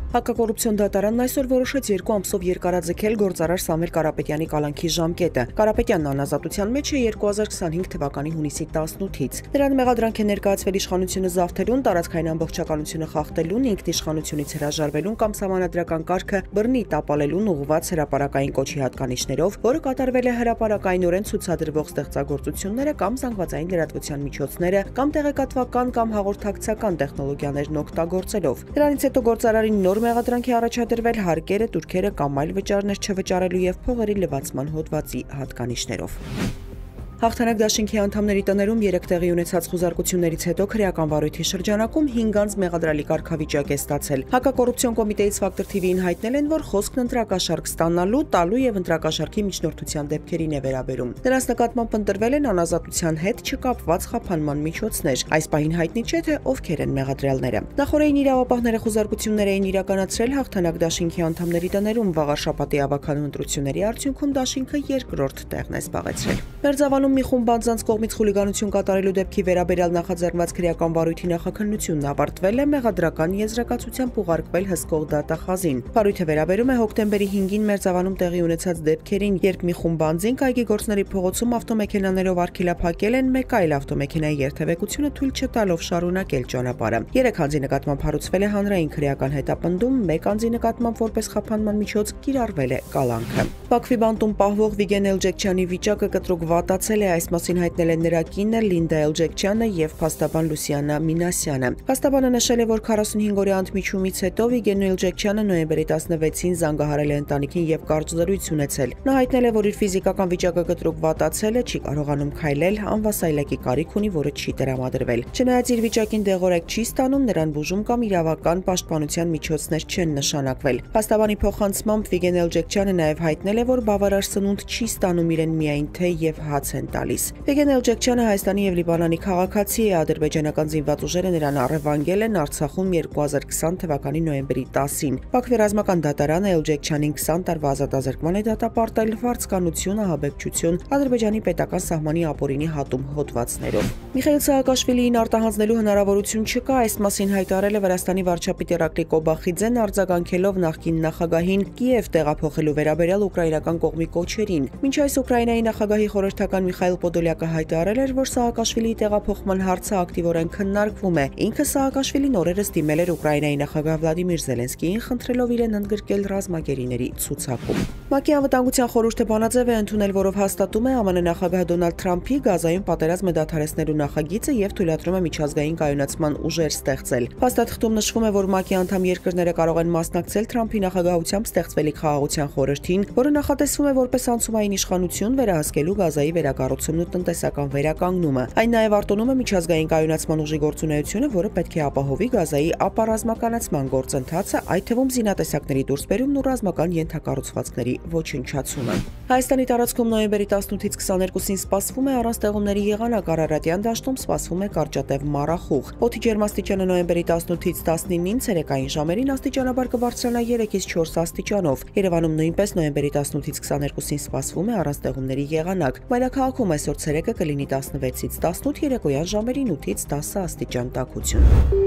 Հակակոռուպցիոն դատարանն այսօր որոշեց 2 ամսով երկարաձգել գործարար Սամվել Կարապետյանի կալանքի ժամկետը։ Կարապետյանն անազատության մեջ է 2025 թվականի հունիսի 18-ից։ Նրան մեղադրանք է ներկայացվել իշխանությունը զավթելուն, տարածքային ամբողջականությունը խախտելուն, ինքնիշխանությունից հրաժարվելուն կամ սահմանադրական կարգը բռնի տապալելուն ուղղված հրապարակային կոչի հատկանիշներով, որը կատարվել է հրապարակայնորեն ցուցադրվող ստեղծագործությունները կամ զանգվածային լրատվության միջոցները կամ տեղեկատվական կամ հաղորդակցական տեխնոլոգիաներն օգտագործելով։ Դրանից հետո գործարարին նոր մեղադրանք է առաջադրվել հարկերը, տուրքերը կամ այլ վճարներ չվճարելու եւ փողերի լվացման հոդվածի հատկանիշներով։ Հաղթանակ դաշինքի անդամների տներում 3 տեղի ունեցած խուզարկություններից հետո քրեական վարույթի շրջանակում 5 անձ մեղադրալի կարգավիճակ է ստացել։ Հակակոռուպցիոն կոմիտեից Ֆակտոր TV-ին հայտնել են, որ խոսքն ընտրակաշարք ստանալու, տալու եւ ընտրակաշարքի միջնորդության դեպքերին է վերաբերում։ Նրանց նկատմամբ ընտրվել են անազատության հետ չկապված խափանման միջոցներ։ Այս պահին հայտնի չէ, թե ովքեր են մեղադրյալները։ Նախորդային իրավապահները խուզարկություններ էին իրականացրել Հաղթանակ դաշինքի անդամների տներում վաղ շաբաթի ավականու ընտրությունների արդյունքում դաշինքը երկրորդ տեղն է զբաղեցրել։ Մերձավանում մի խումբ անձանց կողմից խուլիգանություն կատարելու դեպքի վերաբերյալ նախաձեռնված քրեական վարույթի նախաքննությունն ավարտվել է մեղադրական եզրակացությամբ ուղարկվել հսկող դատախազին։ Վարույթը վերաբերում է հոկտեմբերի 5-ին Մերձավանում տեղի ունեցած դեպքերին, երբ մի խումբ անձինք Այգիգործների փողոցում ավտոմեքենաներով արգելափակել են մեկ այլ ավտոմեքենայի երթևեկությունը թույլ չտալով շարունակել ճանապարհը։ 3 անձի նկատմամբ հարուցվել է հանրային քրեական հետապնդում, 1 անձի նկատմամբ որպես խափանման միջոց կիրառվել է կալանքը։ Բաքվի բանտում պահվող Վիգեն Էլջեքչյանի վիճակը կտրուկ վատացել է, այս մասին հայտնել են նրա կինը Լինդա Էլջեքչյանը եւ փաստաբան Լուսիանա Մինասյանը։ Փաստաբանը նշել է, որ 45-օրյա ընդմիջումից հետո Վիգեն Էլջեքչյանը նոյեմբերի 16-ին զանգահարել է ընտանիքին եւ կարճ զրույց ունեցել։ Նա հայտնել է, որ իր ֆիզիկական վիճակը կտրուկ վատացել է, չի կարողանում քայլել, անվասայլակի կարիք ունի, որը չի տրամադրվել։ Չնայած իր վիճակին դեղորայք չի ստանում, նրան բուժում կամ իրավական պաշտպանության միջոցներ չեն նշանակվել։ Փաստաբանի փոխանցմամբ Վիգեն Էլջեքչյանը նաեւ հայտնել է, որ բավարար սնունդ չի ստանում իրեն միայն թե եւ հաց են տալիս։ Վիգեն Էլջեքչյանը Հայաստանի եւ Լիբանանի քաղաքացի է, ադրբեջանական զինված ուժերը նրան առևանգել են Արցախում 2020 թվականի նոյեմբերի 10-ին։ Բաքվի ռազմական դատարանը Էլջեքչյանին 20 տարվա ազատազրկման է դատապարտել վարձկանություն, ահաբեկչություն, Ադրբեջանի պետական սահմանի ապօրինի հատում հոդվածներով։ Միխայիլ Սահակաշվիլիին արտահանձնելու հնարավորություն չկա, այս մասին հայտարարել է Վրաստանի վարչապետ Իրակլի Կոբախիձեն, արձագանքելով նախկին նախագահին Կիև տեղափոխելու վերաբերյալ ուկրաինական կողմի կոչերին։ Մինչ այս Ուկրաինայի նախագահի խորհրդական Միխայիլ Պոդոլյակը հայտարարել էր, որ Սահակաշվիլիի տեղափոխման հարցը ակտիվորեն քննարկվում է։ Ինքը Սահակաշվիլին օրերս դիմել էր Ուկրաինայի նախագահ Վլադիմիր Զելենսկիին, խնդրելով իրեն ընդգրկել ռազմագերիների ցուցակում։ ՄԱԿ-ի անվտանգության խորհուրդը բանաձև է ընդունել, որով հաստատում է ԱՄՆ նախագահ Դոնալդ Թրամփի Գազայում պատերազմը դադարեցնելու նախագիծը եւ թույլատրում է միջազգային կայունացման ուժեր ստեղծել։ Փաստաթղթում նշվում է, որ ՄԱԿ-ի անդամ երկրները կարող են մասնակցել Թրամփի նախագահությամբ ստեղծվելիք խաղաղության խորհրդին, որը նախատեսվում է որպես անցումային իշխանություն վերահսկելու Գազայի վերակառուցումն ու տնտեսական վերականգնումը։ Այն նաև արտոնում է միջազգային կայունացման ուժի գործունեությունը, որը պետք է ապահովի Գազայի ապառազմականացման գործընթացը, այդ թվում զինատեսակների դուրսբերումն ու ռազմական ենթակառուցվածքների ոչնչացումը։ Հայաստանի տարածքում նոյեմբերի 18-ից 22-ին սպասվում է առանց տեղումների եղանակ, Արարատյան դաշտում սպասվում է կարճատև մառախուղ։ Օդի ջերմաստիճանը նոյեմբերի 18-ից 19-ին ցերեկային ժամերին աստիճանաբար կբարձրանա 3-ից 4 աստիճանով։ Երևանում նույնպես նոյեմբերի 18-ից 22-ին սպասվում է առանց տեղումների եղանակ։ Մայրաքաղաքում այսօր ցերեկը կլինի 16-ից 18, երեկոյան ժամերին 8-ից 10 աստիճան տաքություն։